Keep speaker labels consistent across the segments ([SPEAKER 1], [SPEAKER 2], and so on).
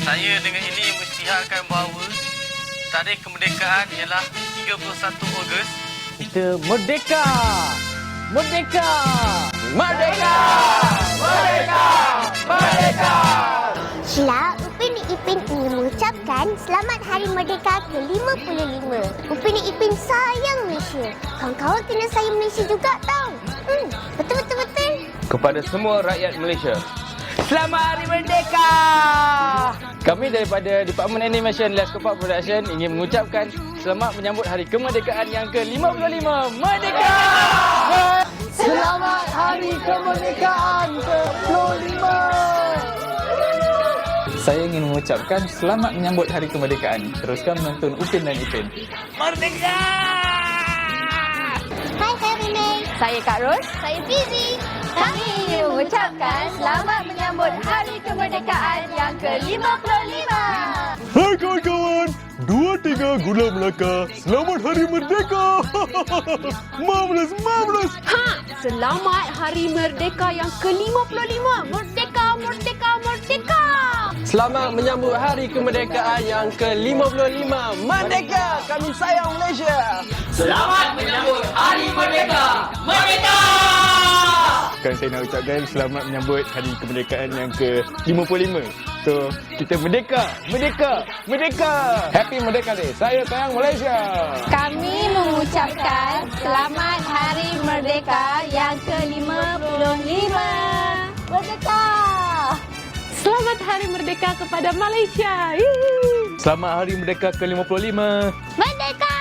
[SPEAKER 1] Saya dengan ini mengisytiharkan bahawa tarikh kemerdekaan ialah 31 Ogos.
[SPEAKER 2] Kita merdeka! Merdeka!
[SPEAKER 3] Merdeka! Merdeka! Merdeka!
[SPEAKER 4] Sheila, Upin Ipin ingin mengucapkan Selamat Hari Merdeka ke-55. Upin Ipin sayang Malaysia. Kawan-kawan kena sayang Malaysia juga tau. Betul-betul-betul.
[SPEAKER 3] Kepada semua rakyat Malaysia, Selamat Hari Merdeka! Kami daripada Department Animation Let's Go Park Production ingin mengucapkan selamat menyambut Hari Kemerdekaan yang ke-55. Merdeka!
[SPEAKER 2] Selamat Hari Kemerdekaan ke-55!
[SPEAKER 5] Saya ingin mengucapkan selamat menyambut Hari Kemerdekaan. Teruskan menonton Upin dan Ipin.
[SPEAKER 3] Merdeka!
[SPEAKER 4] Hai, saya Mimei.
[SPEAKER 6] Saya Kak Ros.
[SPEAKER 4] Saya Fizi.
[SPEAKER 6] Kami ingin mengucapkan selamat menyambut Hari Kemerdekaan yang ke-55.
[SPEAKER 7] Hai kawan-kawan, 2-3 Gula Melaka, selamat Hari Merdeka! Marvelous, marvelous!
[SPEAKER 6] Selamat Hari Merdeka yang ke-55. Merdeka, merdeka, merdeka.
[SPEAKER 3] Selamat menyambut Hari Kemerdekaan yang ke-55. Merdeka! Kami sayang Malaysia! Selamat menyambut Hari Merdeka! Merdeka!
[SPEAKER 7] Kan saya nak ucapkan selamat menyambut Hari Kemerdekaan yang ke-55. So, kita merdeka, merdeka, merdeka!
[SPEAKER 5] Happy Merdeka Day. Saya sayang Malaysia.
[SPEAKER 6] Kami mengucapkan selamat Hari Merdeka yang ke-55. Merdeka! Selamat Hari Merdeka kepada Malaysia.
[SPEAKER 7] Selamat Hari Merdeka ke-55.
[SPEAKER 4] Merdeka!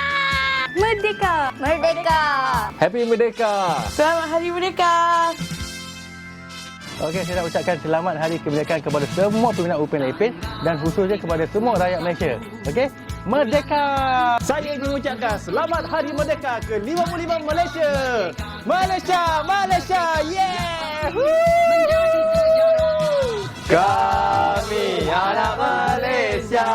[SPEAKER 6] Merdeka! Merdeka!
[SPEAKER 3] Happy Merdeka!
[SPEAKER 6] Selamat Hari Merdeka!
[SPEAKER 2] Okey, saya nak ucapkan selamat Hari Kemerdekaan kepada semua peminat Upin dan Ipin dan khususnya kepada semua rakyat Malaysia. Okey? Merdeka!
[SPEAKER 3] Saya ingin mengucapkan selamat Hari Merdeka ke-55 Malaysia! Malaysia! Malaysia! Yeah! Kami anak Malaysia!